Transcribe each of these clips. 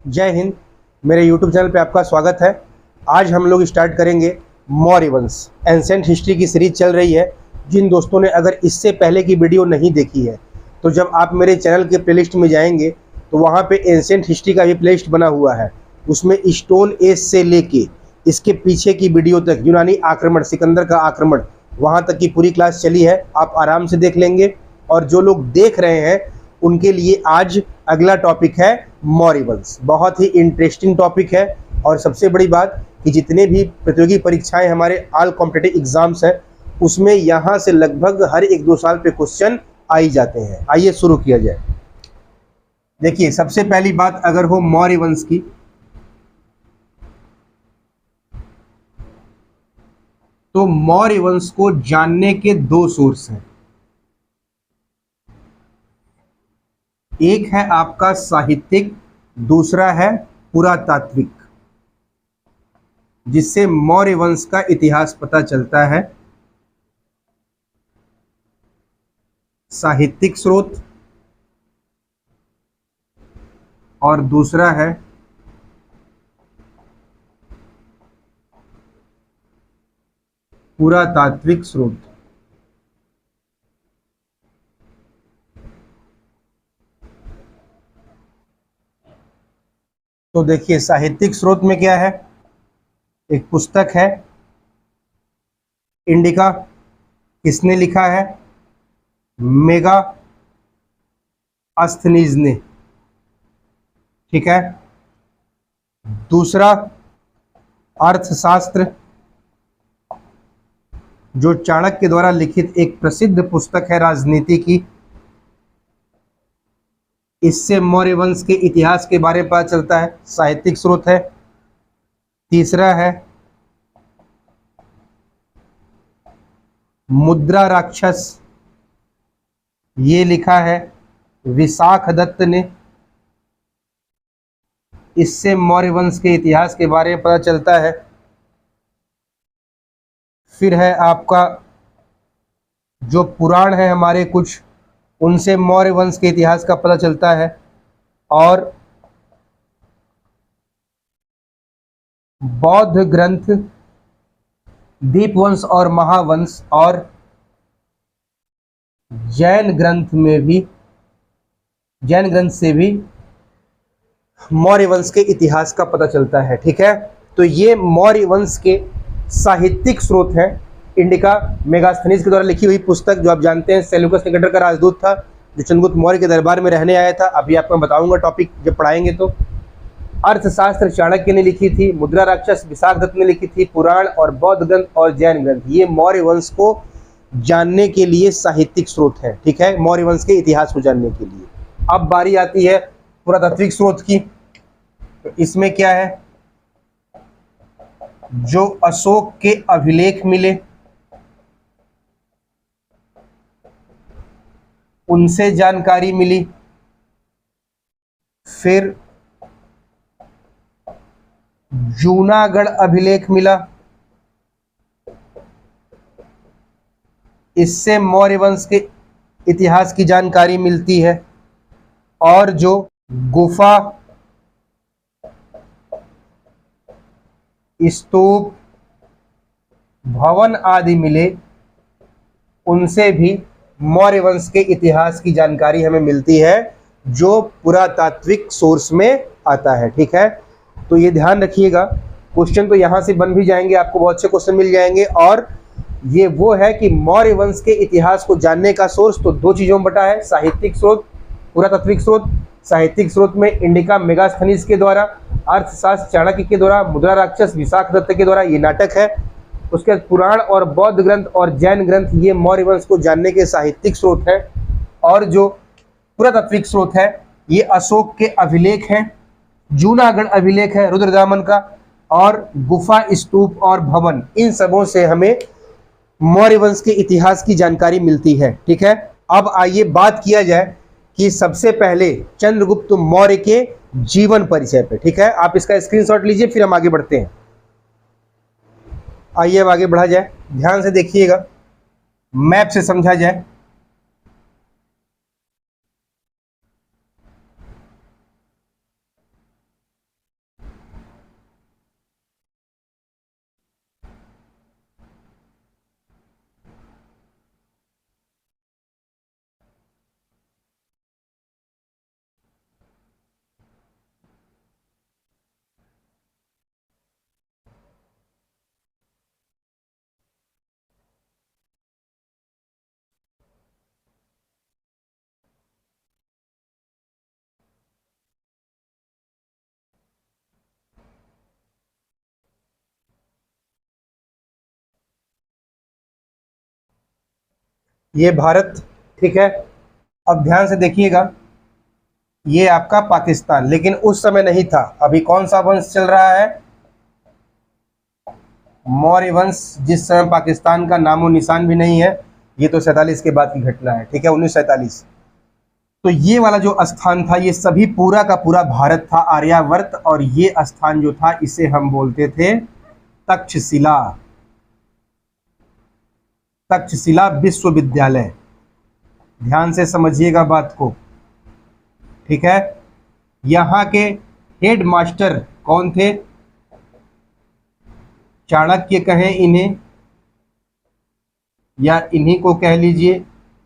जय हिंद। मेरे YouTube channel पे आपका स्वागत है। आज हम लोग स्टार्ट करेंगे मौर्य वंश। एंसेंट हिस्ट्री की सीरीज चल रही है। जिन दोस्तों ने अगर इससे पहले की वीडियो नहीं देखी है तो जब आप मेरे चैनल के प्लेलिस्ट में जाएंगे तो वहाँ पे एंसेंट हिस्ट्री का भी प्लेलिस्ट बना हुआ है। उसमें स्टोन एज से लेके इसके पीछे की वीडियो तक, यूनानी आक्रमण, सिकंदर का आक्रमण, वहाँ तक की पूरी क्लास चली है। आप आराम से देख लेंगे। और जो लोग देख रहे हैं उनके लिए आज अगला टॉपिक है मौर्य वंश। बहुत ही इंटरेस्टिंग टॉपिक है। और सबसे बड़ी बात कि जितने भी प्रतियोगी परीक्षाएं हमारे ऑल कॉम्पिटिटिव एग्जाम्स हैं उसमें यहाँ से लगभग हर 1-2 साल पे क्वेश्चन आ ही जाते हैं। आइए शुरू किया जाए। देखिए, सबसे पहली बात अगर हो मौर्य वंश की, तो मौर्य वंश को जानने के 2 सोर्स हैं। एक है आपका साहित्यिक, दूसरा है पुरातात्विक, जिससे मौर्य वंश का इतिहास पता चलता है। साहित्यिक स्रोत और दूसरा है पुरातात्विक स्रोत। तो देखिए, साहित्यिक स्रोत में क्या है? एक पुस्तक है इंडिका। किसने लिखा है? मेगा अस्थनीज ने। ठीक है। दूसरा, अर्थशास्त्र, जो चाणक्य द्वारा लिखित एक प्रसिद्ध पुस्तक है राजनीति की। इससे मौर्य वंश के इतिहास के बारे में पता चलता है। साहित्यिक स्रोत है। तीसरा है मुद्रा राक्षस। ये लिखा है विशाख दत्त ने। इससे मौर्य वंश के इतिहास के बारे में पता चलता है। फिर है आपका जो पुराण है हमारे कुछ, उनसे मौर्य वंश के इतिहास का पता चलता है। और बौद्ध ग्रंथ दीपवंश और महावंश और जैन ग्रंथ से भी मौर्य वंश के इतिहास का पता चलता है। ठीक है। तो ये मौर्य वंश के साहित्यिक स्रोत हैं। इंडिका मेगास्थनीज के द्वारा लिखी हुई पुस्तक, जो आप जानते हैं सेल्यूकस निकेटर का राजदूत था, जो चंद्रगुप्त मौर्य के दरबार में रहने आया था। अभी आपको बताऊंगा टॉपिक जब पढ़ाएंगे तो। अर्थशास्त्र चाणक्य ने लिखी थी। मुद्रा राक्षस विशाख दत्त ने लिखी थी। पुराण और बौद्ध ग्रंथ और जैन ग्रंथ, ये मौर्य वंश को जानने के लिए साहित्यिक स्रोत है। ठीक है, मौर्य वंश के इतिहास को जानने के लिए। अब बारी आती है पुरातात्विक स्रोत की। तो इसमें क्या है? जो अशोक के अभिलेख मिले उनसे जानकारी मिली। फिर जूनागढ़ अभिलेख मिला, इससे मौर्य वंश के इतिहास की जानकारी मिलती है। और जो गुफा, स्तूप, भवन आदि मिले उनसे भी मौर्य वंश के इतिहास की जानकारी हमें मिलती है, जो पुरातात्विक सोर्स में आता है। ठीक है। तो ये ध्यान रखिएगा, क्वेश्चन तो यहां से बन भी जाएंगे, आपको बहुत से क्वेश्चन मिल जाएंगे। और ये वो है कि मौर्य वंश के इतिहास को जानने का सोर्स तो 2 चीजों में बटा है, साहित्यिक स्रोत, पुरातात्विक स्रोत। साहित्यिक स्रोत में इंडिका मेगास्थनीज के द्वारा, अर्थशास्त्र चाणक्य के द्वारा, मुद्रा राक्षस विशाख दत्त के द्वारा, ये नाटक है। उसके बाद पुराण और बौद्ध ग्रंथ और जैन ग्रंथ, ये मौर्य वंश को जानने के साहित्यिक स्रोत है। और जो पुरातात्विक स्रोत है ये अशोक के अभिलेख हैं, जूनागढ़ अभिलेख है रुद्रदामन का, और गुफा, स्तूप और भवन, इन सबों से हमें मौर्य वंश के इतिहास की जानकारी मिलती है। ठीक है। अब आइए बात किया जाए कि सबसे पहले चंद्रगुप्त मौर्य के जीवन परिचय पे। ठीक है, आप इसका स्क्रीनशॉट लीजिए, फिर हम आगे बढ़ते हैं। आइए अब आगे बढ़ा जाए, ध्यान से देखिएगा, मैप से समझा जाए। ये भारत, ठीक है। अब ध्यान से देखिएगा, ये आपका पाकिस्तान, लेकिन उस समय नहीं था। अभी कौन सा वंश चल रहा है? मौर्य वंश। जिस समय पाकिस्तान का नामो निशान भी नहीं है। ये तो 47 के बाद की घटना है, ठीक है, 1947। तो ये वाला जो स्थान था, ये सभी पूरा का पूरा भारत था, आर्यावर्त। और ये स्थान जो था, इसे हम बोलते थे तक्षशिला। तक्षशिला विश्वविद्यालय। ध्यान से समझिएगा बात को, ठीक है। यहाँ के हेड मास्टर कौन थे? चाणक्य कहें इन्हें, या इन्हीं को कह लीजिए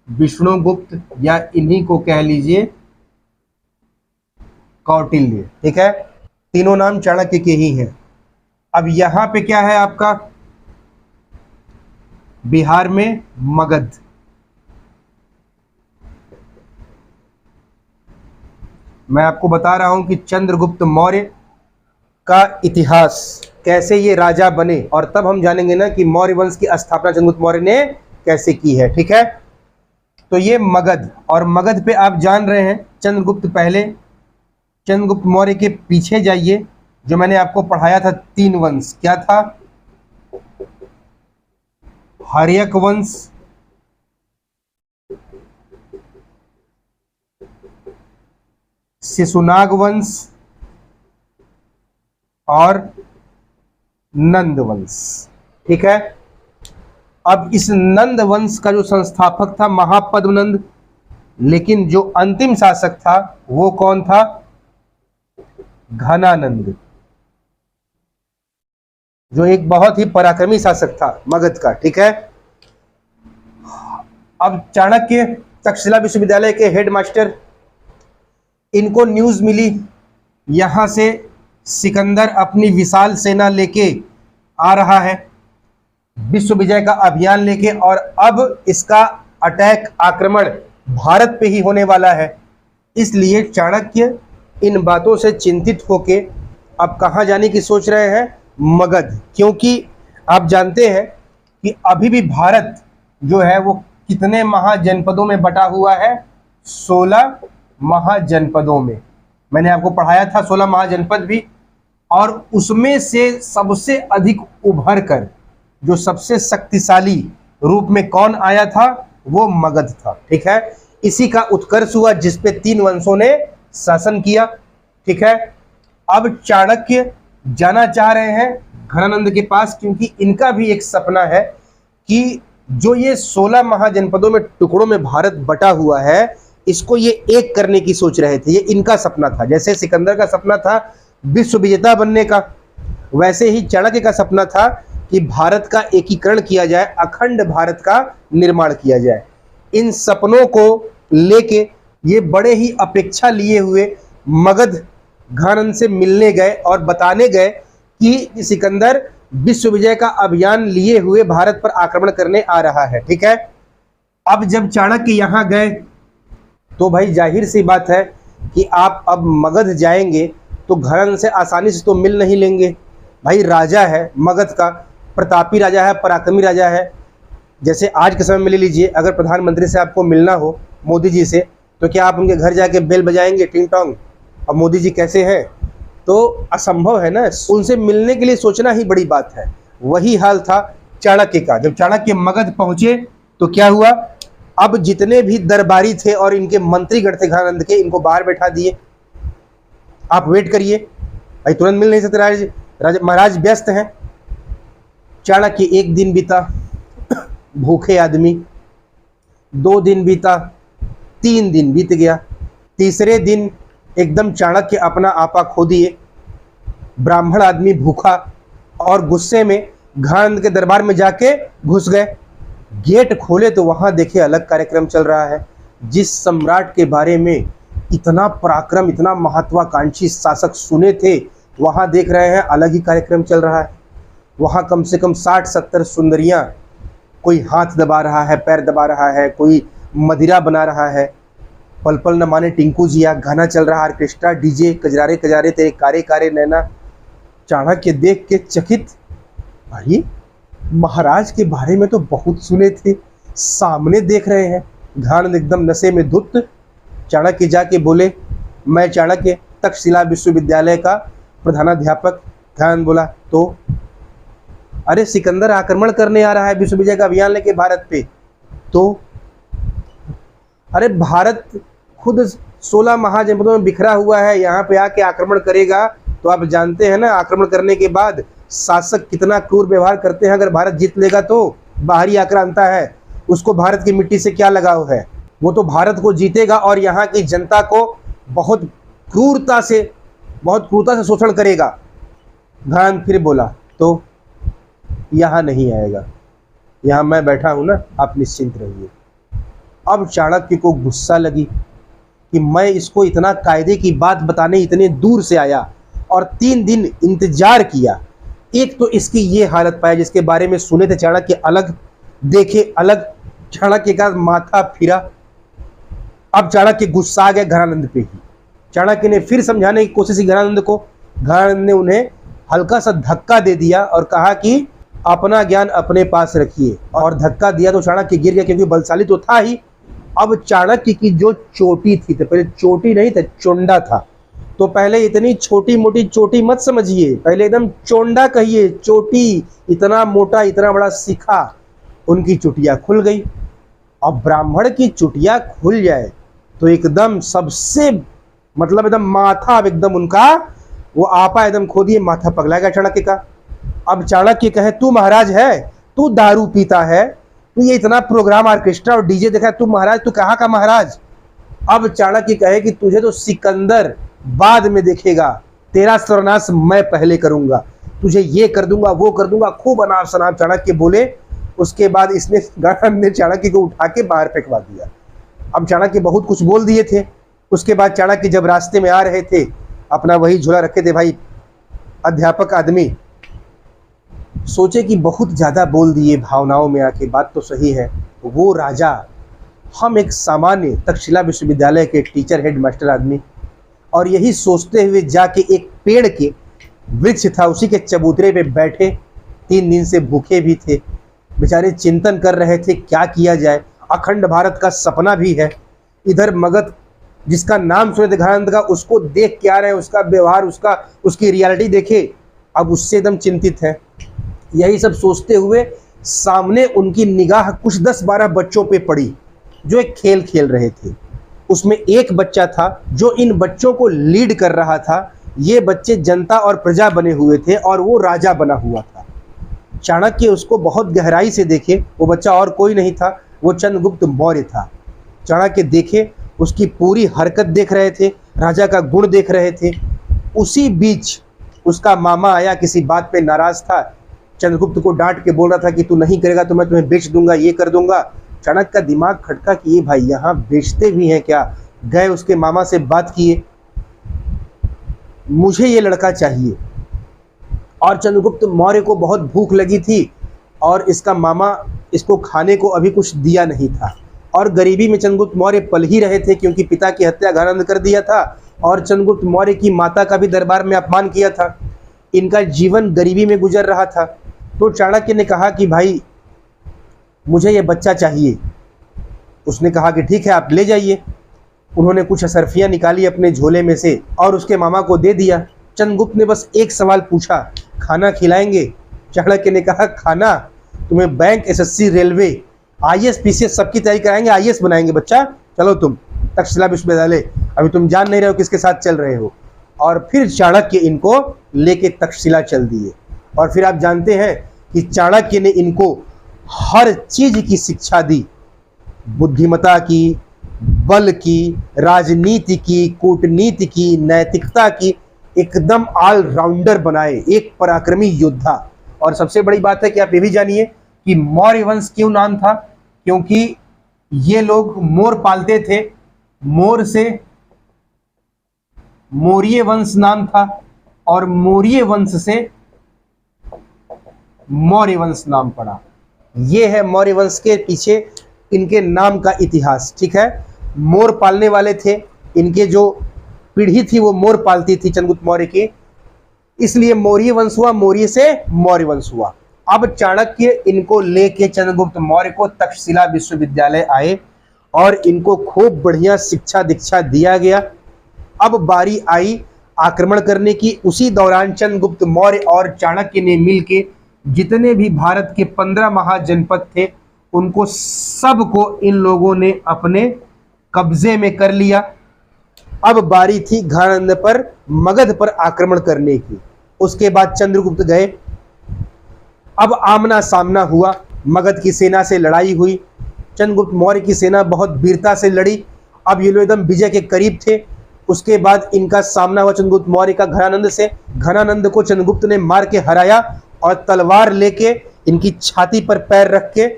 विष्णुगुप्त, या इन्हीं को कह लीजिए कौटिल्य, ठीक है। तीनों नाम चाणक्य के ही हैं। अब यहां पे क्या है आपका? बिहार में मगध। मैं आपको बता रहा हूं कि चंद्रगुप्त मौर्य का इतिहास, कैसे ये राजा बने, और तब हम जानेंगे ना कि मौर्य वंश की स्थापना चंद्रगुप्त मौर्य ने कैसे की है, ठीक है। तो ये मगध, और मगध पे आप जान रहे हैं चंद्रगुप्त पहले, चंद्रगुप्त मौर्य के पीछे जाइए, जो मैंने आपको पढ़ाया था 3 वंश, क्या था? हर्यक वंश, शिशुनाग वंश और नंद वंश, ठीक है। अब इस नंद वंश का जो संस्थापक था महापद्मनंद, लेकिन जो अंतिम शासक था वो कौन था? घनानंद, जो एक बहुत ही पराक्रमी शासक था मगध का, ठीक है। अब चाणक्य तक्षशिला विश्वविद्यालय के हेडमास्टर, इनको न्यूज मिली यहां से सिकंदर अपनी विशाल सेना लेके आ रहा है, विश्व विजय का अभियान लेके, और अब इसका अटैक, आक्रमण भारत पे ही होने वाला है। इसलिए चाणक्य इन बातों से चिंतित होके अब कहां जाने की सोच रहे हैं? मगध। क्योंकि आप जानते हैं कि अभी भी भारत जो है वो कितने महाजनपदों में बटा हुआ है? 16 महाजनपदों में। मैंने आपको पढ़ाया था 16 महाजनपद भी, और उसमें से सबसे अधिक उभर कर जो सबसे शक्तिशाली रूप में कौन आया था? वो मगध था, ठीक है। इसी का उत्कर्ष हुआ जिस पे 3 वंशों ने शासन किया, ठीक है। अब चाणक्य जाना चाह रहे हैं घनानंद के पास, क्योंकि इनका भी एक सपना है कि जो ये 16 महाजनपदों में टुकड़ों में भारत बटा हुआ है, इसको ये एक करने की सोच रहे थे। ये इनका सपना था। जैसे सिकंदर का सपना था विश्व विजेता बनने का, वैसे ही चाणक्य का सपना था कि भारत का एकीकरण किया जाए, अखंड भारत का निर्माण किया जाए। इन सपनों को लेके ये बड़े ही अपेक्षा लिए हुए मगध घनानंद से मिलने गए और बताने गए कि सिकंदर विश्व विजय का अभियान लिए हुए भारत पर आक्रमण करने आ रहा है, ठीक है। अब जब चाणक्य यहां गए तो भाई जाहिर सी बात है कि आप अब मगध जाएंगे तो घनानंद से आसानी से तो मिल नहीं लेंगे। भाई राजा है मगध का, प्रतापी राजा है, पराक्रमी राजा है। जैसे आज के समय में ले लीजिए, अगर प्रधानमंत्री से आपको मिलना हो, मोदी जी से, तो क्या आप उनके घर जाके बेल बजाएंगे टिंग टोंग? अब मोदी जी कैसे हैं? तो असंभव है ना, उनसे मिलने के लिए सोचना ही बड़ी बात है। वही हाल था चाणक्य का। जब चाणक्य मगध पहुंचे तो क्या हुआ? अब जितने भी दरबारी थे और इनके मंत्रीगण थे घनानंद के, इनको बाहर बैठा दिए, आप वेट करिए, भाई तुरंत मिल नहीं सकते, महाराज व्यस्त हैं। चाणक्य, 1 दिन बीता, भूखे आदमी, 2 दिन बीता, 3 दिन बीत गया, तीसरे दिन एकदम चाणक्य अपना आपा खो दिए। ब्राह्मण आदमी भूखा और गुस्से में घनानंद के दरबार में जाके घुस गए। गेट खोले तो वहां देखे अलग कार्यक्रम चल रहा है। जिस सम्राट के बारे में इतना पराक्रम, इतना महत्वाकांक्षी शासक सुने थे, वहां देख रहे हैं अलग ही कार्यक्रम चल रहा है। वहां कम से कम 60-70 सुंदरियां, कोई हाथ दबा रहा है, पैर दबा रहा है, कोई मदिरा बना रहा है, पल पल न माने टिंकू जिया, गाना चल रहा, ऑर्केस्ट्रा, डीजे, कजरारे कजारे तेरे कारे कारे नैना। चाणक्य देख के चकित, भाई महाराज के बारे में तो बहुत सुने थे, सामने देख रहे हैं। घानानंद एकदम नशे में धुत। चाणक्य जाके बोले, मैं चाणक्य तक्षशिला विश्वविद्यालय का प्रधानाध्यापक। घानानंद बोला, तो अरे सिकंदर आक्रमण करने आ रहा है विश्व विजय का अभियान लेके भारत पे। तो अरे भारत खुद 16 महाजनपदों में बिखरा हुआ है, यहाँ पे आके आक्रमण करेगा तो आप जानते हैं ना आक्रमण करने के बाद शासक कितना क्रूर व्यवहार करते हैं। अगर भारत जीत लेगा तो बाहरी आक्रांता है, उसको भारत की मिट्टी से क्या लगाव है, वो तो भारत को जीतेगा और यहाँ की जनता को बहुत क्रूरता से शोषण करेगा। घानानंद फिर बोला, तो यहाँ नहीं आएगा, यहाँ मैं बैठा हूँ ना, आप निश्चिंत रहिए। अब चाणक्य को गुस्सा लगी कि मैं इसको इतना कायदे की बात बताने इतने दूर से आया और 3 दिन इंतजार किया, एक तो इसकी ये हालत पाया जिसके बारे में सुने थे चाणक्य अलग, देखे अलग। चाणक्य का माथा फिरा। अब चाणक्य गुस्सा आ गया घानानंद पे ही। चाणक्य ने फिर समझाने की कोशिश की घानानंद को। घानानंद ने उन्हें हल्का सा धक्का दे दिया और कहा कि अपना ज्ञान अपने पास रखिए, और धक्का दिया तो चाणक्य गिर गया क्योंकि बलशाली तो था ही। अब चाणक्य की जो चोटी थी, तो पहले चोटी नहीं था, चोंडा था, तो पहले इतनी छोटी मोटी चोटी मत समझिए, पहले एकदम चोंडा कहिए। चोटी इतना मोटा, इतना बड़ा शिखा, उनकी चुटिया खुल गई। अब ब्राह्मण की चुटिया खुल जाए तो एकदम सबसे मतलब एकदम माथा एकदम उनका वो आपा एकदम खो दिए, माथा पगला गया चाणक्य का। अब चाणक्य कहे, तू महाराज है, तू दारू पीता है, तू ये इतना प्रोग्राम ऑर्केस्ट्रा और डीजे देखा है, तू महाराज, तू कहाँ का महाराज। अब चाणक्य कहे कि तुझे तो सिकंदर बाद में देखेगा, तेरा सर्वनाश मैं पहले करूंगा, तुझे ये कर दूंगा, वो कर दूंगा। खूब अनाप शनाप चाणक्य बोले। उसके बाद इसने घानानंद ने चाणक्य को उठा के बाहर फेंकवा दिया। अब चाणक्य बहुत कुछ बोल दिए थे। उसके बाद चाणक्य जब रास्ते में आ रहे थे, अपना वही झोला रखे थे भाई, अध्यापक आदमी, सोचे कि बहुत ज़्यादा बोल दिए भावनाओं में आके, बात तो सही है। वो राजा, हम एक सामान्य तक्षशिला विश्वविद्यालय के टीचर हेड मास्टर आदमी, और यही सोचते हुए जाके एक पेड़ के वृक्ष था उसी के चबूतरे पे बैठे, 3 दिन से भूखे भी थे, बेचारे चिंतन कर रहे थे क्या किया जाए। अखंड भारत का सपना भी है, इधर मगध जिसका नाम सुने थे घानानंद का, उसको देख के आ रहे हैं, उसका व्यवहार, उसकी रियलिटी देखे, अब उससे एकदम चिंतित है। यही सब सोचते हुए सामने उनकी निगाह कुछ 10-12 बच्चों पे पड़ी जो एक खेल खेल रहे थे। उसमें एक बच्चा था जो इन बच्चों को लीड कर रहा था। ये बच्चे जनता और प्रजा बने हुए थे और वो राजा बना हुआ था। चाणक्य उसको बहुत गहराई से देखे। वो बच्चा और कोई नहीं था, वो चंद्रगुप्त मौर्य था। चाणक्य देखे, उसकी पूरी हरकत देख रहे थे, राजा का गुण देख रहे थे। उसी बीच उसका मामा आया, किसी बात पे नाराज था, चंद्रगुप्त को डांट के बोल रहा था कि तू नहीं करेगा तो मैं तुम्हें बेच दूंगा, ये कर दूंगा। चाणक्य का दिमाग खटका कि ये भाई यहाँ बेचते भी हैं क्या। गए उसके मामा से बात किए, मुझे ये लड़का चाहिए। और चंद्रगुप्त मौर्य को बहुत भूख लगी थी और इसका मामा इसको खाने को अभी कुछ दिया नहीं था, और गरीबी में चंद्रगुप्त मौर्य पल ही रहे थे क्योंकि पिता की हत्या घानानंद कर दिया था और चंद्रगुप्त मौर्य की माता का भी दरबार में अपमान किया था। इनका जीवन गरीबी में गुजर रहा था। तो चाणक्य ने कहा कि भाई मुझे ये बच्चा चाहिए। उसने कहा कि ठीक है आप ले जाइए। उन्होंने कुछ असरफियाँ निकाली अपने झोले में से और उसके मामा को दे दिया। चंद्रगुप्त ने बस एक सवाल पूछा, खाना खिलाएंगे? चाणक्य ने कहा खाना, तुम्हें bank, SSC, railway, IAS, PCS सबकी तैयारी कराएंगे, आईएएस बनाएंगे बच्चा, चलो तुम तक्षशिला विश्वविद्यालय, अभी तुम जान नहीं रहे हो किसके साथ चल रहे हो। और फिर चाणक्य इनको लेके तक्षशिला चल दिए। और फिर आप जानते हैं कि चाणक्य ने इनको हर चीज की शिक्षा दी, बुद्धिमत्ता की, बल की, राजनीति की, कूटनीति की, नैतिकता की, एकदम ऑलराउंडर बनाए, एक पराक्रमी योद्धा। और सबसे बड़ी बात है कि आप ये भी जानिए कि मौर्य वंश क्यों नाम था, क्योंकि ये लोग मोर पालते थे, मोर से मौर्य वंश नाम था और मौर्य वंश से मौर्य वंश नाम पड़ा। ये है मौर्य वंश के पीछे इनके नाम का इतिहास। ठीक है, मोर पालने वाले थे, इनके जो पीढ़ी थी वो मोर पालती थी चंद्रगुप्त मौर्य की, इसलिए मौर्य वंश हुआ, मौर्य से मौर्य वंश हुआ। अब चाणक्य इनको लेके चंद्रगुप्त मौर्य को तक्षशिला विश्वविद्यालय आए और इनको खूब बढ़िया शिक्षा दीक्षा दिया गया। अब बारी आई आक्रमण करने की। उसी दौरान चंद्रगुप्त मौर्य और चाणक्य ने मिलके जितने भी भारत के 15 महाजनपद थे उनको सबको इन लोगों ने अपने कब्जे में कर लिया। अब बारी थी घानंद पर, मगध पर आक्रमण करने की। उसके बाद चंद्रगुप्त गए। अब आमना सामना हुआ, मगध की सेना से लड़ाई हुई। चंद्रगुप्त मौर्य की सेना बहुत वीरता से लड़ी। अब ये लोग एकदम विजय के करीब थे। उसके बाद इनका सामना हुआ चंद्रगुप्त मौर्य का घनानंद से। घनानंद को चंद्रगुप्त ने मार के हराया और तलवार लेके इनकी छाती पर पैर रख के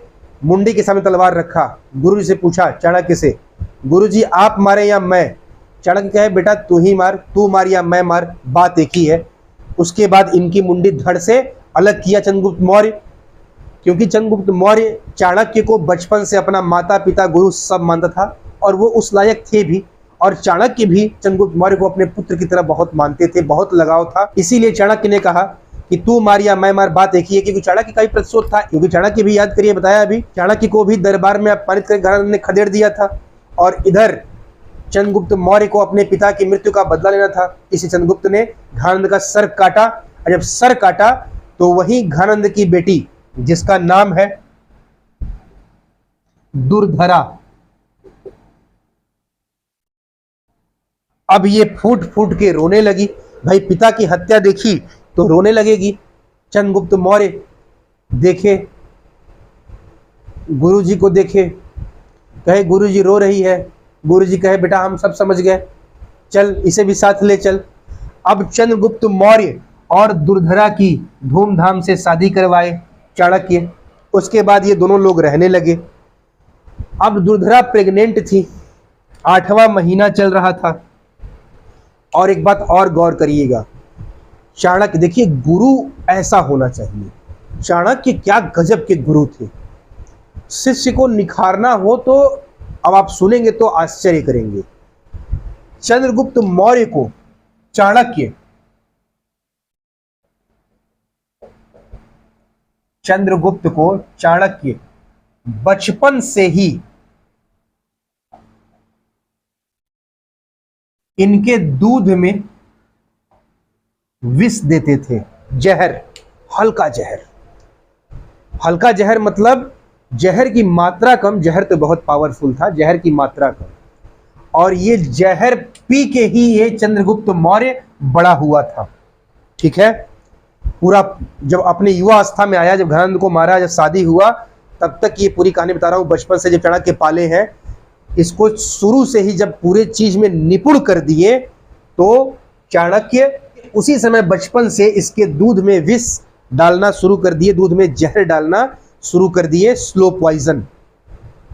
मुंडी के सामने तलवार रखा। गुरु जी से पूछा चाणक्य से, गुरु जी आप मारे या मैं? चाणक्य कहे बेटा तू ही मार, तू मार या मैं मार, बात एक ही है। उसके बाद इनकी मुंडी धड़ से अलग किया चंद्रगुप्त मौर्य, क्योंकि चंद्रगुप्त मौर्य चाणक्य को बचपन से अपना माता पिता गुरु सब मानता था और वो उस लायक थे भी। और चाणक्य भी चंद्रगुप्त मौर्य को अपने पुत्र की तरह बहुत मानते थे, बहुत लगाव था। इसीलिए चाणक्य ने कहा कि तू मार या मैं मार, बात एक ही है। क्योंकि चाणक्य का भी प्रतिशोध था, क्योंकि चाणक्य भी याद करिए बताया अभी, चाणक्य को भी दरबार में अपमानित कर घनानंद ने खदेड़ दिया था और इधर चंद्रगुप्त मौर्य को अपने पिता की मृत्यु का बदला लेना था। इसी चंद्रगुप्त ने घनानंद का सर काटा और जब सर काटा तो वही घनानंद की बेटी जिसका नाम है दुर्धरा, अब ये फूट फूट के रोने लगी। भाई पिता की हत्या देखी तो रोने लगेगी। चंद्रगुप्त मौर्य देखे, गुरुजी को देखे, कहे गुरुजी रो रही है। गुरुजी कहे बेटा हम सब समझ गए, चल इसे भी साथ ले चल। अब चंद्रगुप्त मौर्य और दुर्धरा की धूमधाम से शादी करवाए चाणक्य। उसके बाद ये दोनों लोग रहने लगे। अब दुर्धरा प्रेग्नेंट थी, 8वां महीना चल रहा था। और एक बात और गौर करिएगा, चाणक्य देखिए गुरु ऐसा होना चाहिए। चाणक्य क्या गजब के गुरु थे। शिष्य को निखारना हो तो अब आप सुनेंगे तो आश्चर्य करेंगे। चंद्रगुप्त मौर्य को चाणक्य बचपन से ही इनके दूध में विष देते थे, जहर, हल्का जहर। हल्का जहर मतलब जहर की मात्रा कम, जहर तो बहुत पावरफुल था, जहर की मात्रा कम। और ये जहर पी के ही ये चंद्रगुप्त मौर्य बड़ा हुआ था। ठीक है, पूरा जब अपने युवा अवस्था में आया, जब घनानंद को मारा, जब शादी हुआ, तब तक ये पूरी कहानी बता रहा हूं। बचपन से जब चाणक्य पाले हैं, इसको शुरू से ही जब पूरे चीज में निपुण कर दिए तो चाणक्य उसी समय बचपन से इसके दूध में विष डालना शुरू कर दिए, दूध में जहर डालना शुरू कर दिए, स्लो पॉइजन।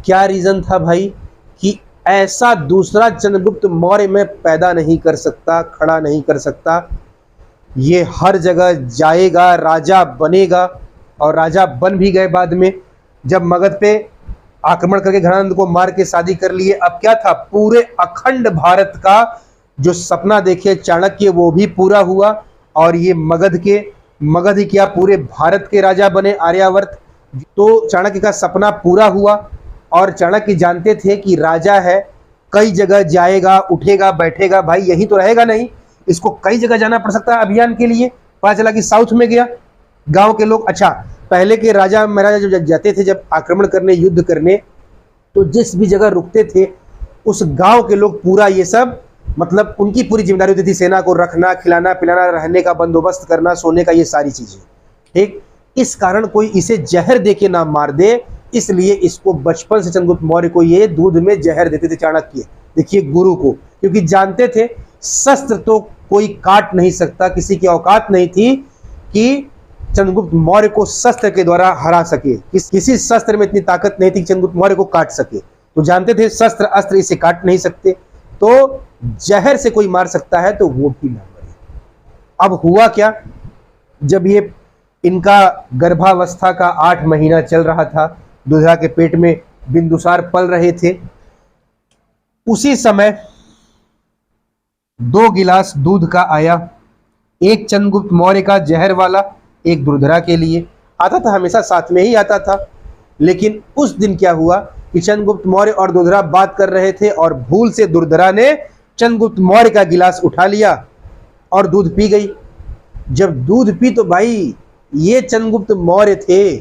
क्या रीजन था भाई कि ऐसा दूसरा चंद्रगुप्त मौर्य में पैदा नहीं कर सकता, खड़ा नहीं कर सकता। ये हर जगह जाएगा, राजा बनेगा और राजा बन भी गए बाद में। जब मगध पे आक्रमण करके घनानंद को मार के शादी कर लिए। अब क्या था, पूरे अखंड भारत का जो सपना देखे चाणक्य वो भी पूरा हुआ और ये मगध ही क्या पूरे भारत के राजा बने, आर्यावर्त। तो चाणक्य का सपना पूरा हुआ और चाणक्य जानते थे कि राजा है, कई जगह जाएगा, उठेगा बैठेगा, भाई यही तो रहेगा नहीं, इसको कई जगह जाना पड़ सकता है अभियान के लिए। पता चला कि साउथ में गया, गांव के लोग, अच्छा पहले के राजा महाराजा जब जाते थे, जब आक्रमण करने, युद्ध करने, तो जिस भी जगह रुकते थे उस गांव के लोग पूरा ये सब, मतलब उनकी पूरी जिम्मेदारी होती थी, सेना को रखना, खिलाना पिलाना, रहने का बंदोबस्त करना, सोने का, ये सारी चीजें। ठीक, इस कारण कोई इसे जहर दे के ना मार दे, इसलिए इसको बचपन से चंद्रगुप्त मौर्य को ये दूध में जहर देते थे चाणक्य। देखिए गुरु को, क्योंकि जानते थे शस्त्र तो कोई काट नहीं सकता, किसी की औकात नहीं थी कि चंद्रगुप्त मौर्य को शस्त्र के द्वारा हरा सके। किसी शस्त्र में इतनी ताकत नहीं थी कि चंद्रगुप्त मौर्य को काट सके। तो जानते थे शस्त्र अस्त्र इसे काट नहीं सकते, तो जहर से कोई मार सकता है तो वो भी ना मरे। अब हुआ क्या, जब ये इनका गर्भावस्था का 8 महीना चल रहा था, दुर्धरा के पेट में बिंदुसार पल रहे थे, उसी समय 2 गिलास दूध का आया, एक चंद्रगुप्त मौर्य का जहर वाला, एक दुर्धरा के लिए। आता था, हमेशा साथ में ही आता था। लेकिन उस दिन क्या हुआ कि चंद्रगुप्त मौर्य और दुर्धरा बात कर रहे थे और भूल से दुर्धरा ने चंद्रगुप्त मौर्य का गिलास उठा लिया और दूध पी गई। जब दूध पी तो भाई ये चंद्रगुप्त मौर्य थे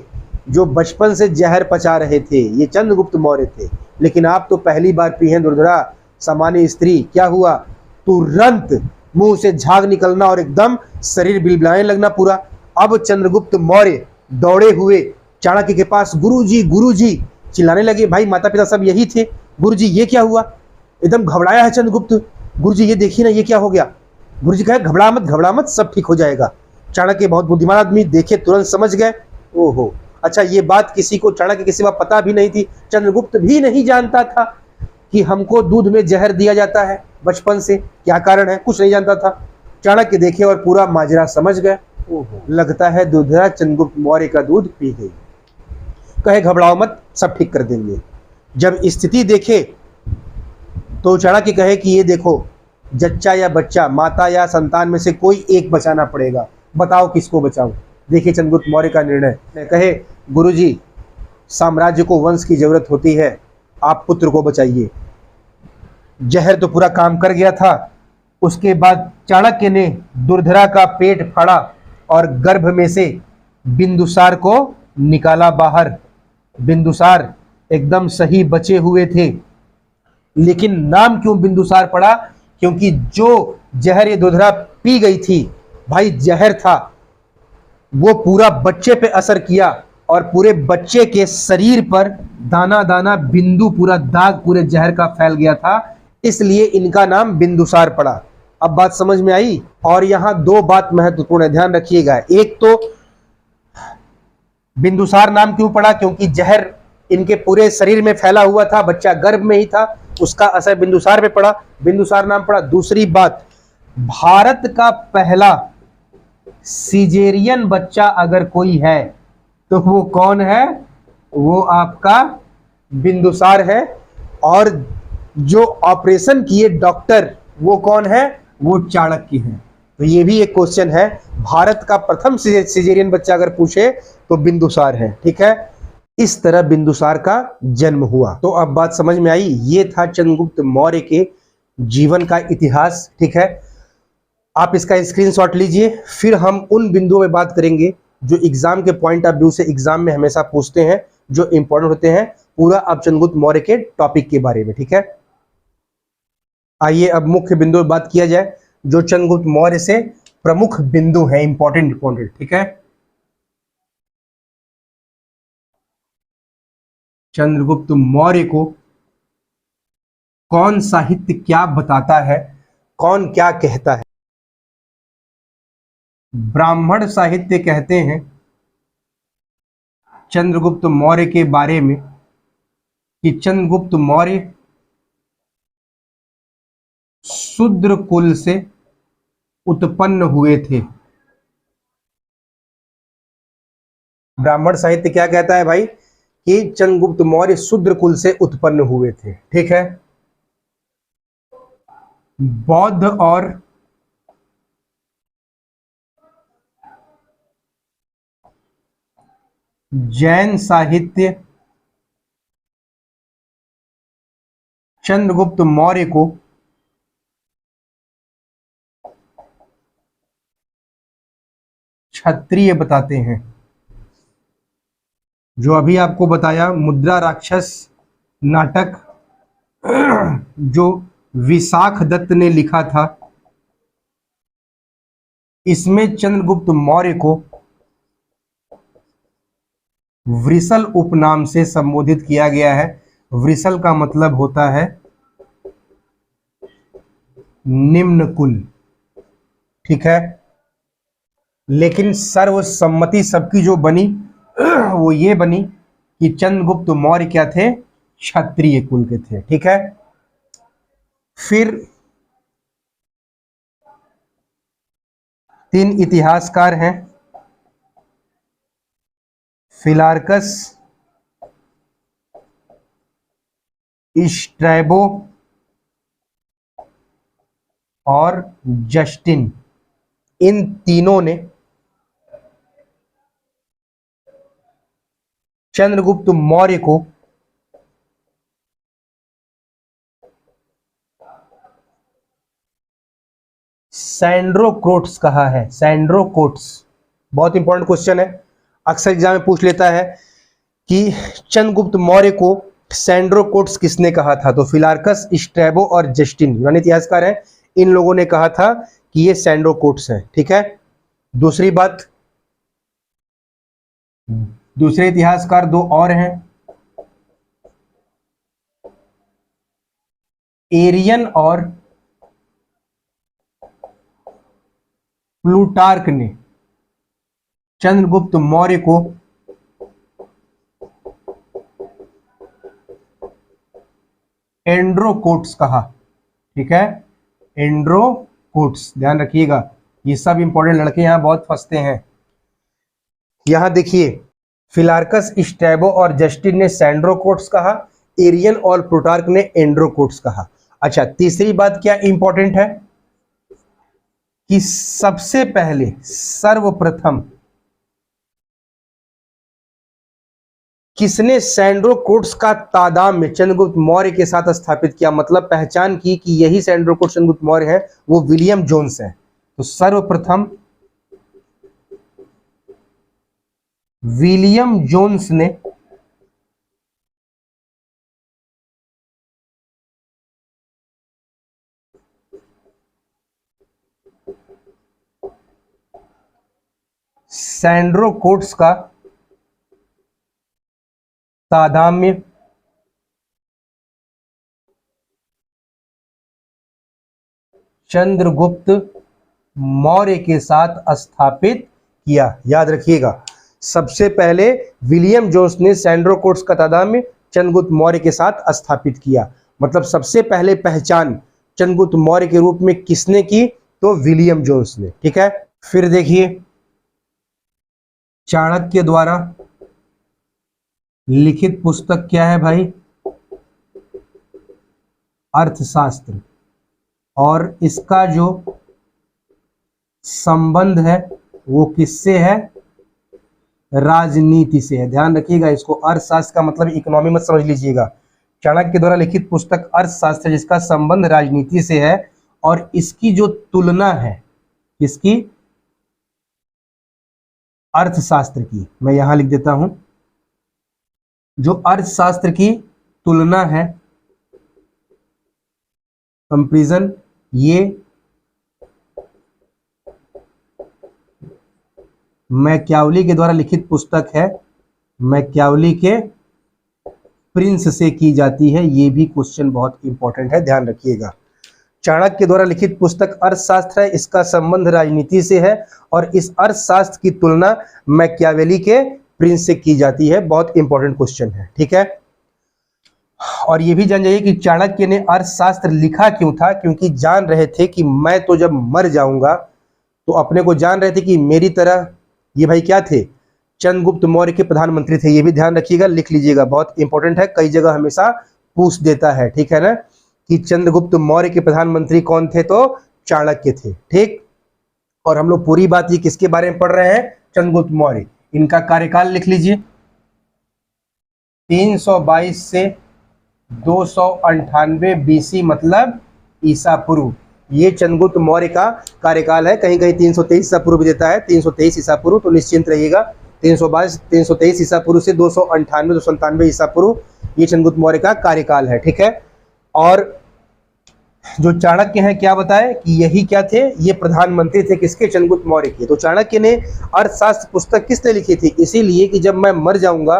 जो बचपन से जहर पचा रहे थे, ये चंद्रगुप्त मौर्य थे। लेकिन आप तो पहली बार पी हैं दुर्धरा, सामान्य स्त्री। क्या हुआ? तुरंत मुंह से झाग निकलना और एकदम शरीर बिलबिलाने लगना पूरा। अब चंद्रगुप्त मौर्य दौड़े हुए चाणक्य के पास, गुरुजी गुरुजी चिल्लाने लगे। भाई माता पिता सब यही थे। गुरुजी ये क्या हुआ? एकदम घबराया है चंद्रगुप्त। गुरुजी ये देखिए ना, ये क्या हो गया? गुरुजी कहे घबरा मत, सब ठीक हो जाएगा। चाणक्य बहुत बुद्धिमान आदमी, देखे तुरंत समझ गए। ओहो, अच्छा ये बात किसी को चाणक्य के सिवा पता भी नहीं थी। चंद्रगुप्त भी नहीं जानता था कि हमको दूध में जहर दिया जाता है बचपन से, क्या कारण है, कुछ नहीं जानता था। चाणक्य देखे और पूरा माजरा समझ गए। ओहो, लगता है दुर्धरा चंद्रगुप्त मौर्य का दूध पी गई। कहे घबराओ मत, सब ठीक कर देंगे। जब स्थिति देखे तो चाणक्य कहे कि ये देखो, जच्चा या बच्चा, माता या संतान में से कोई एक बचाना पड़ेगा, बताओ किसको बचाऊं। देखिए चंद्रगुप्त मौर्य का निर्णय। कहे गुरुजी, साम्राज्य को वंश की जरूरत होती है, आप पुत्र को बचाइए। जहर तो पूरा काम कर गया था। उसके बाद चाणक्य ने दुर्धरा का पेट फाड़ा और गर्भ में से बिंदुसार को निकाला बाहर। बिंदुसार एकदम सही बचे हुए थे। लेकिन नाम क्यों बिंदुसार पड़ा? क्योंकि जो जहर ये दुर्धरा पी गई थी, भाई जहर था, वो पूरा बच्चे पे असर किया और पूरे बच्चे के शरीर पर दाना दाना बिंदु, पूरा दाग पूरे जहर का फैल गया था, इसलिए इनका नाम बिंदुसार पड़ा। अब बात समझ में आई? और यहां दो बात महत्वपूर्ण है, ध्यान रखिएगा। एक तो बिंदुसार नाम क्यों पड़ा? क्योंकि जहर इनके पूरे शरीर में फैला हुआ था, बच्चा गर्भ में ही था, उसका असर बिंदुसार पे पड़ा, बिंदुसार नाम पड़ा। दूसरी बात, भारत का पहला सिजेरियन बच्चा अगर कोई है तो वो कौन है? वो आपका बिंदुसार है। और जो ऑपरेशन किए डॉक्टर, वो कौन है? वो चाणक्य है। तो ये भी एक क्वेश्चन है, भारत का प्रथम सिजेरियन बच्चा अगर पूछे तो बिंदुसार है। ठीक है, इस तरह बिंदुसार का जन्म हुआ। तो अब बात समझ में आई। ये था चंद्रगुप्त मौर्य के जीवन का इतिहास। ठीक है, आप इसका स्क्रीनशॉट लीजिए। फिर हम उन बिंदुओं में बात करेंगे जो एग्जाम के पॉइंट ऑफ व्यू से एग्जाम में हमेशा पूछते हैं, जो इंपॉर्टेंट होते हैं, पूरा अब चंद्रगुप्त मौर्य के टॉपिक के बारे में। ठीक है, आइए अब मुख्य बिंदु में बात किया जाए, जो चंद्रगुप्त मौर्य से प्रमुख बिंदु हैं, इंपॉर्टेंट। ठीक है, चंद्रगुप्त मौर्य को कौन साहित्य क्या बताता है, कौन क्या कहता है? ब्राह्मण साहित्य कहते हैं चंद्रगुप्त मौर्य के बारे में कि चंद्रगुप्त मौर्य शूद्र कुल से उत्पन्न हुए थे। ब्राह्मण साहित्य क्या कहता है भाई? कि चंद्रगुप्त मौर्य शूद्र कुल से उत्पन्न हुए थे। ठीक है, बौद्ध और जैन साहित्य चंद्रगुप्त मौर्य को क्षत्रिय बताते हैं। जो अभी आपको बताया मुद्रा राक्षस नाटक जो विशाख दत्त ने लिखा था, इसमें चंद्रगुप्त मौर्य को वृषल उपनाम से संबोधित किया गया है। वृषल का मतलब होता है निम्न कुल। ठीक है, लेकिन सर्वसम्मति सबकी जो बनी वो ये बनी कि चंद्रगुप्त मौर्य क्या थे? क्षत्रिय कुल के थे। ठीक है, फिर तीन इतिहासकार हैं, फिलार्कस, स्ट्रैबो और जस्टिन। इन तीनों ने चंद्रगुप्त मौर्य को सैंड्रोकोट्स कहा है। सैंड्रोकोट्स बहुत इंपॉर्टेंट क्वेश्चन है, अक्सर एग्जाम में पूछ लेता है कि चंद्रगुप्त मौर्य को सैंड्रोकोट्स किसने कहा था। तो फिलार्कस, स्ट्रैबो और जस्टिन, यूनानी इतिहासकार हैं, इन लोगों ने कहा था कि ये सैंड्रोकोट्स हैं। ठीक है। दूसरी बात, दूसरे इतिहासकार दो और हैं, एरियन और प्लूटार्क ने चंद्रगुप्त मौर्य को एंड्रोकोट्स कहा। ठीक है, एंड्रोकोट्स, ध्यान रखिएगा, ये सब इंपॉर्टेंट लड़के यहां बहुत फंसते हैं। यहां देखिए, फिलार्कस, स्ट्रैबो और जस्टिन ने सैंड्रोकोट्स कहा, एरियन और प्लूटार्क ने एंड्रोकोट्स कहा। अच्छा, तीसरी बात क्या इंपॉर्टेंट है कि सबसे पहले सर्वप्रथम किसने सैंड्रोकोट्स का तादाम्य चंद्रगुप्त मौर्य के साथ स्थापित किया, मतलब पहचान की कि यही सैंड्रोकोट्स चंद्रगुप्त मौर्य है, वो विलियम जोन्स है। तो सर्वप्रथम विलियम जोन्स ने सैंड्रोकोट्स का तादाम्य चंद्रगुप्त मौर्य के साथ स्थापित किया। याद रखिएगा, सबसे पहले विलियम जोन्स ने सैंड्रोकोट्स का तादाम्य चंद्रगुप्त मौर्य के साथ स्थापित किया, मतलब सबसे पहले पहचान चंद्रगुप्त मौर्य के रूप में किसने की, तो विलियम जोन्स ने। ठीक है। फिर देखिए, चाणक्य द्वारा लिखित पुस्तक क्या है भाई, अर्थशास्त्र, और इसका जो संबंध है वो किससे है, राजनीति से है। ध्यान रखिएगा, इसको अर्थशास्त्र का मतलब इकोनॉमी मत समझ लीजिएगा। चाणक्य द्वारा लिखित पुस्तक अर्थशास्त्र जिसका संबंध राजनीति से है, और इसकी जो तुलना है, इसकी अर्थशास्त्र की, मैं यहां लिख देता हूं, जो अर्थशास्त्र की तुलना है, कंपैरिजन, ये मैकियावली के द्वारा लिखित पुस्तक है, मैकियावली के प्रिंस से की जाती है। ये भी क्वेश्चन बहुत इंपॉर्टेंट है, ध्यान रखिएगा। चाणक्य द्वारा लिखित पुस्तक अर्थशास्त्र है, इसका संबंध राजनीति से है, और इस अर्थशास्त्र की तुलना मैकियावेली के प्रिंस से की जाती है। बहुत इंपॉर्टेंट क्वेश्चन है। ठीक है। और ये भी जान जाइए कि चाणक्य ने अर्थशास्त्र लिखा क्यों था, क्योंकि जान रहे थे कि मैं तो जब मर जाऊंगा, तो अपने को जान रहे थे कि मेरी तरह ये भाई क्या थे, चंद्रगुप्त मौर्य के प्रधानमंत्री थे। ये भी ध्यान रखिएगा, लिख लीजिएगा, बहुत इंपॉर्टेंट है, कई जगह हमेशा पूछ देता है। ठीक है ना, कि चंद्रगुप्त मौर्य के प्रधानमंत्री कौन थे, तो चाणक्य थे। ठीक, और हम लोग पूरी बात ये किसके बारे में पढ़ रहे हैं, चंद्रगुप्त मौर्य। इनका कार्यकाल लिख लीजिए, 322 से 298 बीसी, मतलब ईसा पूर्व। ये चंद्रगुप्त मौर्य का कार्यकाल है। कहीं कहीं 323 ईसा पूर्व भी देता है, 323 ईसा पूर्व, तो निश्चिंत रहिएगा, 323 ईसा पूर्व से 298 ईसा पूर्व, ये चंद्रगुप्त मौर्य का कार्यकाल है। ठीक है। और जो चाणक्य हैं क्या बताए कि यही क्या थे, ये प्रधानमंत्री थे किसके, चंद्रगुप्त मौर्य के। तो चाणक्य ने अर्थशास्त्र पुस्तक किसने लिखी थी, इसीलिए कि जब मैं मर जाऊंगा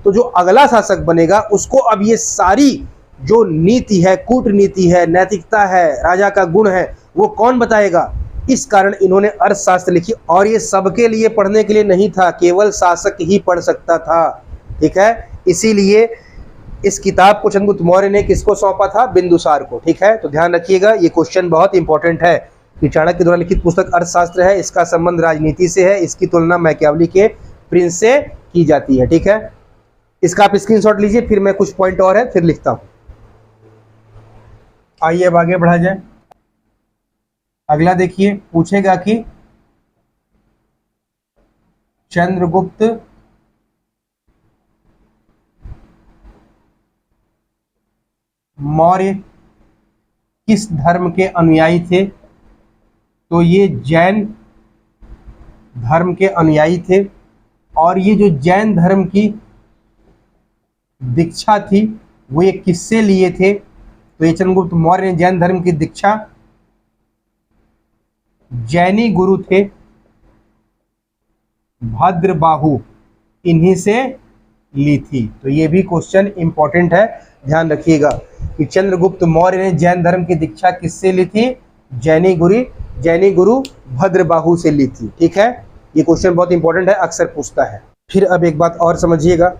तो जो अगला शासक बनेगा उसको अब ये सारी जो नीति है, कूटनीति है, नैतिकता है, राजा का गुण है, वो कौन बताएगा। इस कारण इन्होंने अर्थशास्त्र लिखी, और ये सबके लिए पढ़ने के लिए नहीं था, केवल शासक ही पढ़ सकता था। ठीक है, इसीलिए इस किताब को चंद्रगुप्त मौर्य ने किसको सौंपा था, बिंदुसार को। ठीक है, तो ध्यान रखिएगा, ये क्वेश्चन बहुत इंपॉर्टेंट है कि चाणक्य द्वारा लिखित पुस्तक अर्थशास्त्र है, इसका संबंध राजनीति से है, इसकी तुलना मैकियावली के प्रिंस से की जाती है। ठीक है, इसका आप स्क्रीनशॉट लीजिए, फिर मैं कुछ पॉइंट और है फिर लिखता हूं। आइए अब आगे बढ़ा जाए। अगला देखिए, पूछेगा कि चंद्रगुप्त मौर्य किस धर्म के अनुयायी थे? तो ये जैन धर्म के अनुयायी थे। और ये जो जैन धर्म की दीक्षा थी वो ये किससे लिए थे? तो ये चंद्रगुप्त मौर्य ने जैन धर्म की दीक्षा जैनी गुरु थे भद्रबाहु, इन्हीं से ली थी। तो ये भी क्वेश्चन इंपॉर्टेंट है, ध्यान रखिएगा कि चंद्रगुप्त मौर्य ने जैन धर्म की दीक्षा किससे ली थी? जैनी गुरु भद्रबाहु से ली थी। ठीक है, ये क्वेश्चन बहुत इंपॉर्टेंट है, अक्सर पूछता है। फिर अब एक बात और समझिएगा,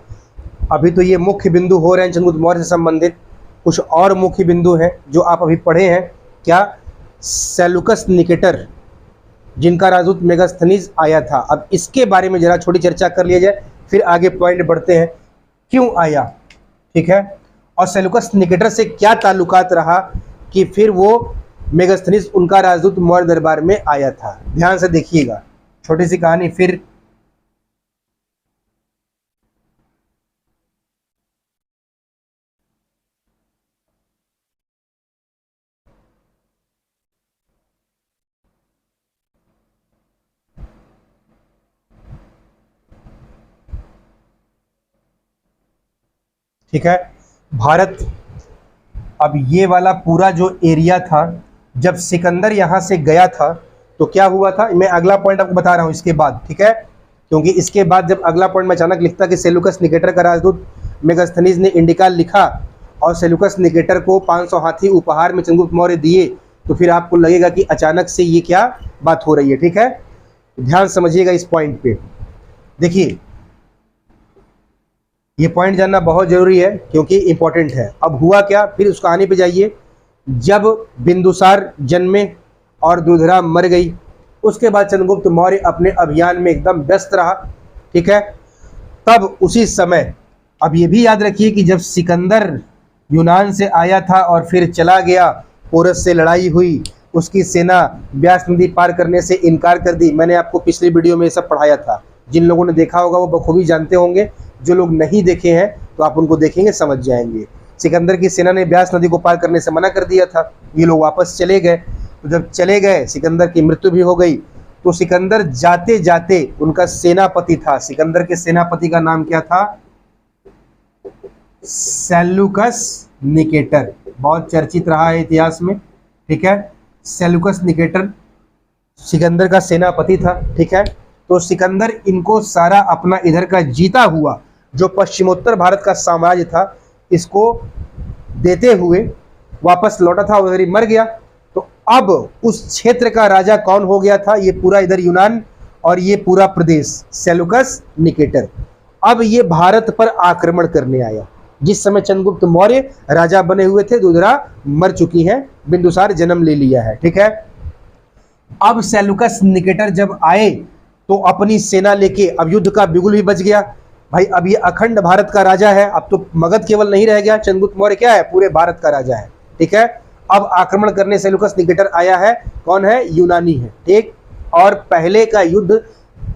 अभी तो ये मुख्य बिंदु हो रहे हैं चंद्रगुप्त मौर्य से संबंधित, कुछ और मुख्य बिंदु हैं जो आप अभी पढ़े हैं। क्या? सेलुकस निकेटर, जिनका राजदूत मेगास्थनीज आया था। अब इसके बारे में जरा छोटी चर्चा कर लिया जाए, फिर आगे पॉइंट बढ़ते हैं क्यों आया। ठीक है, और सेलुकस निकेटर से क्या ताल्लुकात रहा कि फिर वो मेगास्थनीज उनका राजदूत मौर्य दरबार में आया था। ध्यान से देखिएगा, छोटी सी कहानी फिर। ठीक है, भारत, अब ये वाला पूरा जो एरिया था, जब सिकंदर यहाँ से गया था तो क्या हुआ था, मैं अगला पॉइंट आपको बता रहा हूँ इसके बाद। ठीक है, क्योंकि इसके बाद जब अगला पॉइंट में अचानक लिखता कि सेलुकस निकेटर का राजदूत मेगास्थनीज ने इंडिका लिखा और सेलुकस निकेटर को 500 हाथी उपहार में चंद्रगुप्त मौर्य दिए, तो फिर आपको लगेगा कि अचानक से ये क्या बात हो रही है। ठीक है, ध्यान समझिएगा इस पॉइंट पे। देखिए, ये पॉइंट जानना बहुत जरूरी है क्योंकि इंपॉर्टेंट है। अब हुआ क्या, फिर उस कहानी पे जाइए। जब बिंदुसार जन्मे और दुर्धरा मर गई, उसके बाद चंद्रगुप्त मौर्य अपने अभियान में एकदम व्यस्त रहा। ठीक है, तब उसी समय, अब ये भी याद रखिए कि जब सिकंदर यूनान से आया था और फिर चला गया, पोरस से लड़ाई हुई, उसकी सेना ब्यास नदी पार करने से इनकार कर दी। मैंने आपको पिछली वीडियो में ये सब पढ़ाया था, जिन लोगों ने देखा होगा वो बखूबी जानते होंगे, जो लोग नहीं देखे हैं तो आप उनको देखेंगे समझ जाएंगे। सिकंदर की सेना ने ब्यास नदी को पार करने से मना कर दिया था, ये लोग वापस चले गए। तो जब चले गए, सिकंदर की मृत्यु भी हो गई। तो सिकंदर जाते जाते, उनका सेनापति था, सिकंदर के सेनापति का नाम क्या था? सेलुकस निकेटर, बहुत चर्चित रहा है इतिहास में। ठीक है, सेलुकस निकेटर सिकंदर का सेनापति था। ठीक है, तो सिकंदर इनको सारा अपना इधर का जीता हुआ जो पश्चिमोत्तर भारत का साम्राज्य था, इसको देते हुए वापस लौटा था, उधर ही मर गया। तो अब उस क्षेत्र का राजा कौन हो गया था? ये पूरा इधर यूनान और ये पूरा प्रदेश सेलुकस निकेटर। अब ये भारत पर आक्रमण करने आया। जिस समय चंद्रगुप्त मौर्य राजा बने हुए थे, दुर्धरा मर चुकी है, बिंदुसार जन्म ले लिया है। ठीक है, अब सेलुकस निकेटर जब आए तो अपनी सेना लेके, अब युद्ध का बिगुल भी बच गया भाई, अब ये अखंड भारत का राजा है। अब तो मगध केवल नहीं रह गया, चंद्रगुप्त मौर्य क्या है? पूरे भारत का राजा है। ठीक है, अब आक्रमण करने सेलुकस निकेटर आया है। कौन है? यूनानी है। ठीक, और पहले का युद्ध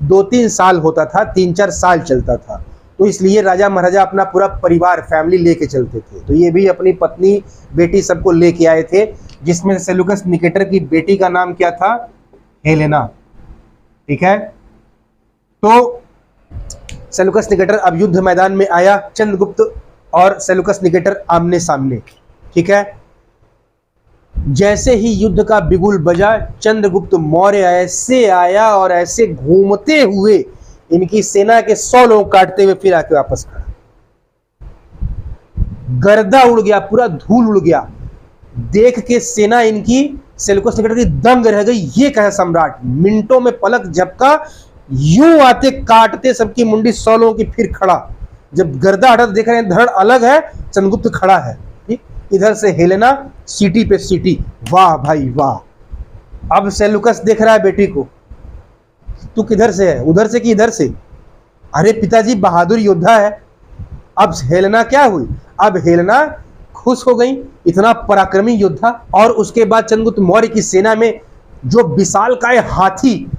2-3 साल होता था, 3-4 साल चलता था, तो इसलिए राजा महाराजा अपना पूरा परिवार, फैमिली लेके चलते थे। तो ये भी अपनी पत्नी, बेटी सबको लेके आए थे, जिसमें सेलुकस निकेटर की बेटी का नाम क्या था? हेलेना। ठीक है, तो सेलुकस निकेटर अब युद्ध मैदान में आया, चंद्रगुप्त और सेलुकस निकेटर आमने सामने। ठीक है, जैसे ही युद्ध का बिगुल बजा, चंद्रगुप्त मौर्य ऐसे आया और ऐसे घूमते हुए इनकी सेना के 100 लोग काटते हुए फिर आके वापस खड़ा। गर्दा उड़ गया, पूरा धूल उड़ गया। देख के सेना इनकी सेलुकस निकेटर की दंग रह गई। ये कहे सम्राट, मिनटों में पलक झपका, यूं आते काटते सबकी मुंडी 100 लोगों की फिर खड़ा। जब गर्दा हटा देख रहे हैं धड़ अलग है, चंद्रगुप्त खड़ा है। ठीक, इधर से हेलेना सीटी पे सीटी, वाह भाई वाह। अब सेलुकस देख रहा है बेटी को, तू किधर से है? उधर से कि इधर से? अरे पिताजी बहादुर योद्धा है। अब हेलेना क्या हुई? अब हेलेना खुश हो गई, इतना पराक्रमी योद्धा। और उसके बाद चंद्रगुप्त मौर्य की सेना में जो विशालकाय हाथी,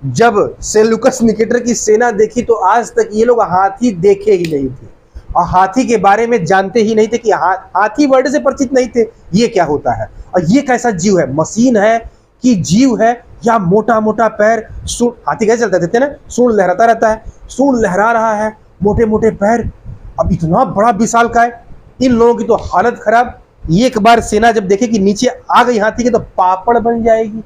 जब सेलुकस निकेटर की सेना देखी तो आज तक ये लोग हाथी देखे ही नहीं थे। और हाथी के बारे में जानते ही नहीं थे कि हाथी वर्ड से परिचित नहीं थे, ये क्या होता है और ये कैसा जीव है, मशीन है कि जीव है, या मोटा मोटा पैर, सूंड, हाथी कैसे चलता देते ना, सूंड लहराता रहता है, सूंड लहरा रहा है, मोटे मोटे पैर, अब इतना बड़ा विशाल काय, इन लोगों की तो हालत खराब। एक बार सेना जब देखे कि नीचे आ गई हाथी के तो पापड़ बन जाएगी।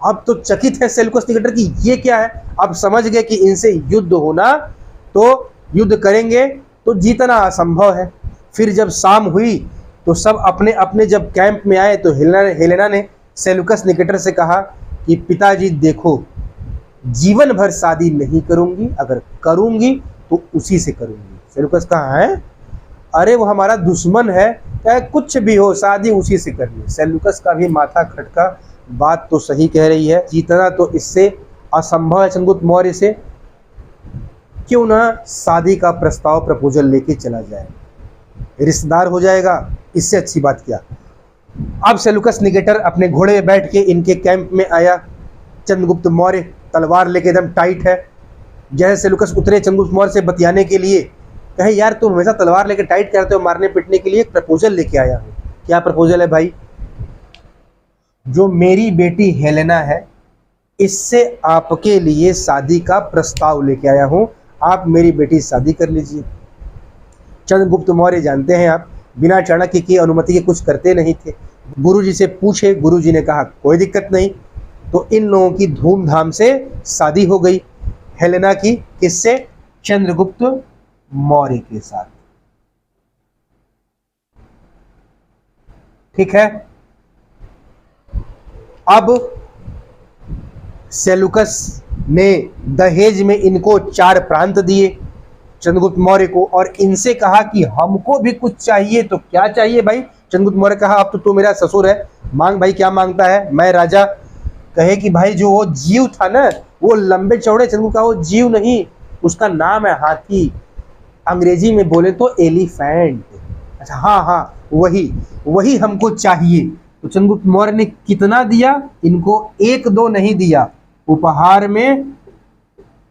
अब तो चकित है सेल्यूकस निकेटर की ये क्या है, अब समझ गए कि इनसे युद्ध होना, तो युद्ध करेंगे तो जीतना असंभव है। फिर जब शाम हुई तो सब अपने अपने जब कैंप में आए तो हेलेना ने सेल्यूकस निकेटर से कहा कि पिताजी देखो, जीवन भर शादी नहीं करूंगी, अगर करूंगी तो उसी से करूंगी। सेल्यूकस कहा है, अरे वो हमारा दुश्मन है, चाहे कुछ भी हो शादी उसी से करनी। सेल्यूकस का भी माथा खटका, बात तो सही कह रही है, जीतना तो इससे असंभव है चंद्रगुप्त मौर्य से, क्यों ना शादी का प्रस्ताव प्रपोजल लेके चला जाए, रिश्तेदार हो जाएगा, इससे अच्छी बात क्या। अब सेल्यूकस निकेटर अपने घोड़े में बैठ के इनके कैंप में आया। चंद्रगुप्त मौर्य तलवार लेके एकदम टाइट है। जैसे सेल्यूकस उतरे चंद्रगुप्त मौर्य से बतियाने के लिए, कहे यार तुम हमेशा तलवार लेके टाइट करते हो मारने पिटने के लिए, एक प्रपोजल लेके आया हूँ। क्या प्रपोजल है भाई? जो मेरी बेटी हेलेना है इससे आपके लिए शादी का प्रस्ताव लेके आया हूँ, आप मेरी बेटी शादी कर लीजिए। चंद्रगुप्त मौर्य जानते हैं आप बिना चाणक्य की अनुमति के कुछ करते नहीं थे। गुरुजी से पूछे, गुरुजी ने कहा कोई दिक्कत नहीं। तो इन लोगों की धूमधाम से शादी हो गई हेलेना की, किससे? चंद्रगुप्त मौर्य के साथ। ठीक है, अब सेल्यूकस ने दहेज में इनको 4 प्रांत दिए चंद्रगुप्त मौर्य को, और इनसे कहा कि हमको भी कुछ चाहिए। तो क्या चाहिए भाई? चंद्रगुप्त मौर्य कहा अब तो तू मेरा ससुर है, मांग भाई क्या मांगता है। मैं राजा। कहे कि भाई जो वो जीव था ना, वो लंबे चौड़े, चंद्रगुप्त कहा वो जीव नहीं, उसका नाम है हाथी, अंग्रेजी में बोले तो एलिफेंट। अच्छा हाँ हाँ, वही वही हमको चाहिए। तो चंद्रगुप्त मौर्य ने कितना दिया इनको? 1-2 नहीं दिया, उपहार में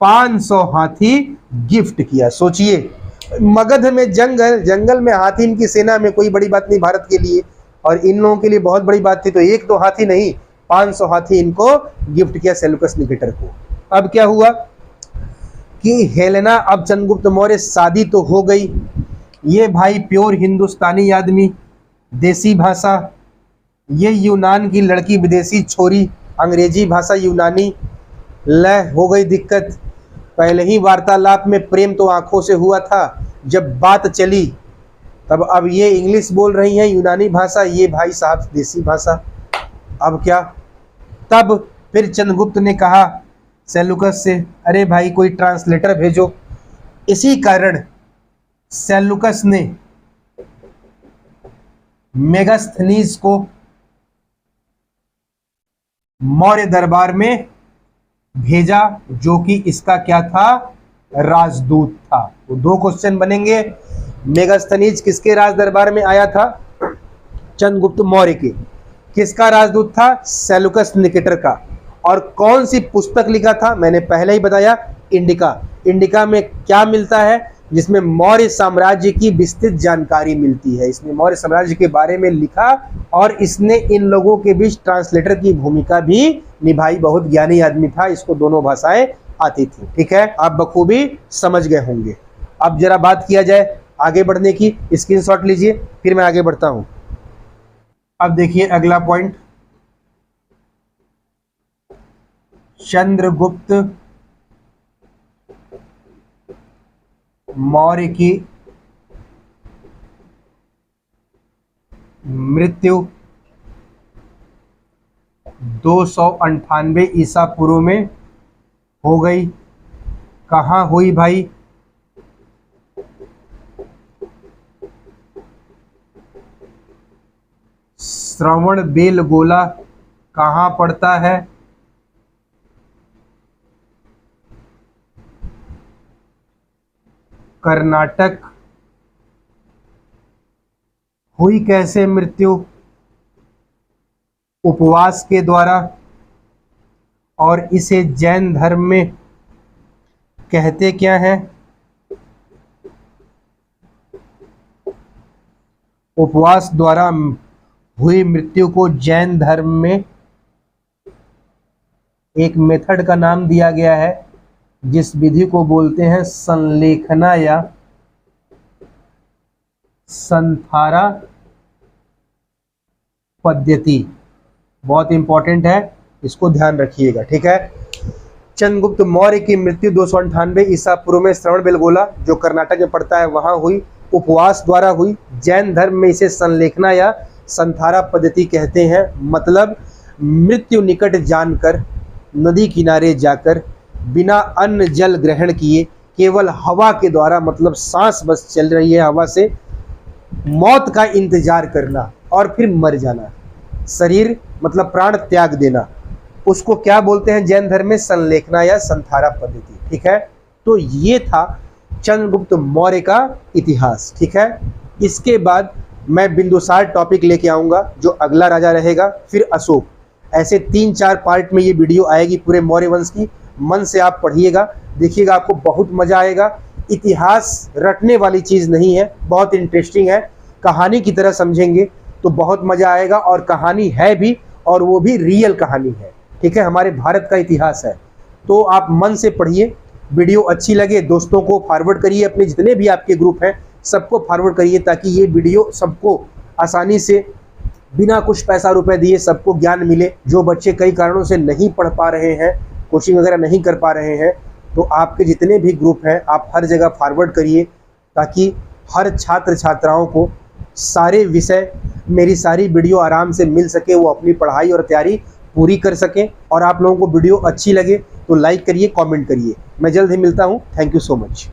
500 हाथी गिफ्ट किया। सोचिए, मगध में जंगल में हाथी इनकी सेना में कोई बड़ी बात नहीं भारत के लिए, और इन लोगों के लिए बहुत बड़ी बात थी। तो 1-2 हाथी नहीं, 500 हाथी इनको गिफ्ट किया सेल्यूकस निकेटर को। अब क्या हुआ कि हेलेना, अब चंद्रगुप्त मौर्य शादी तो हो गई, ये भाई प्योर हिंदुस्तानी आदमी, देसी भाषा, ये यूनान की लड़की विदेशी छोरी, अंग्रेजी भाषा यूनानी, ले हो गई दिक्कत। पहले ही वार्तालाप में प्रेम तो आंखों से हुआ था, जब बात चली तब अब ये इंग्लिश बोल रही हैं यूनानी भाषा, ये भाई साहब देसी भाषा। अब क्या? तब फिर चंद्रगुप्त ने कहा सेल्यूकस से, अरे भाई कोई ट्रांसलेटर भेजो। इसी कारण सेल्यूकस ने मेगास्थनीज को मौर्य दरबार में भेजा, जो कि इसका क्या था? राजदूत था। तो 2 क्वेश्चन बनेंगे। मेगास्थनीज किसके राज दरबार में आया था? चंद्रगुप्त मौर्य के। किसका राजदूत था? सेल्यूकस निकेटर का। और कौन सी पुस्तक लिखा था? मैंने पहले ही बताया, इंडिका। इंडिका में क्या मिलता है? जिसमें मौर्य साम्राज्य की विस्तृत जानकारी मिलती है। इसने मौर्य साम्राज्य के बारे में लिखा, और इसने इन लोगों के बीच ट्रांसलेटर की भूमिका भी निभाई। बहुत ज्ञानी आदमी था, इसको दोनों भाषाएं आती थी। ठीक है, आप बखूबी समझ गए होंगे। अब जरा बात किया जाए आगे बढ़ने की, स्क्रीनशॉट लीजिए, फिर मैं आगे बढ़ता हूं। अब देखिए अगला पॉइंट, चंद्रगुप्त मौर्य की मृत्यु 298 ईसा पूर्व में हो गई। कहाँ हुई भाई? श्रवण बेलगोला कहाँ पड़ता है? कर्नाटक। हुई कैसे मृत्यु? उपवास के द्वारा, और इसे जैन धर्म में कहते क्या है? उपवास द्वारा हुई मृत्यु को जैन धर्म में एक मेथड का नाम दिया गया है जिस विधि को बोलते हैं संलेखना या संथारा पद्धति। बहुत इंपॉर्टेंट है, इसको ध्यान रखिएगा, ठीक है। चंद्रगुप्त मौर्य की मृत्यु 298 ईसा पूर्व में श्रवणबेलगोला जो कर्नाटक में पड़ता है वहां हुई, उपवास द्वारा हुई। जैन धर्म में इसे संलेखना या संथारा पद्धति कहते हैं। मतलब मृत्यु निकट जानकर नदी किनारे जाकर बिना अन्न जल ग्रहण किए केवल हवा के द्वारा, मतलब सांस बस चल रही है हवा से, मौत का इंतजार करना और फिर मर जाना, शरीर मतलब प्राण त्याग देना, उसको क्या बोलते हैं जैन धर्म में? संलेखना या संथारा पद्धति, ठीक है। तो ये था चंद्रगुप्त मौर्य का इतिहास, ठीक है। इसके बाद मैं बिंदुसार टॉपिक लेके आऊंगा जो अगला राजा रहेगा, फिर अशोक। ऐसे 3-4 पार्ट में ये वीडियो आएगी पूरे मौर्य वंश की। मन से आप पढ़िएगा, देखिएगा, आपको बहुत मजा आएगा। इतिहास रटने वाली चीज़ नहीं है, बहुत इंटरेस्टिंग है। कहानी की तरह समझेंगे तो बहुत मजा आएगा, और कहानी है भी, और वो भी रियल कहानी है, ठीक है। हमारे भारत का इतिहास है, तो आप मन से पढ़िए। वीडियो अच्छी लगे दोस्तों को फॉरवर्ड करिए, अपने जितने भी आपके ग्रुप हैं सबको फॉरवर्ड करिए, ताकि ये वीडियो सबको आसानी से बिना कुछ पैसा रुपए दिए सबको ज्ञान मिले। जो बच्चे कई कारणों से नहीं पढ़ पा रहे हैं, कोचिंग वगैरह नहीं कर पा रहे हैं, तो आपके जितने भी ग्रुप हैं आप हर जगह फॉरवर्ड करिए, ताकि हर छात्र छात्राओं को सारे विषय, मेरी सारी वीडियो आराम से मिल सके, वो अपनी पढ़ाई और तैयारी पूरी कर सकें। और आप लोगों को वीडियो अच्छी लगे तो लाइक करिए, कमेंट करिए। मैं जल्द ही मिलता हूँ। Thank you so much.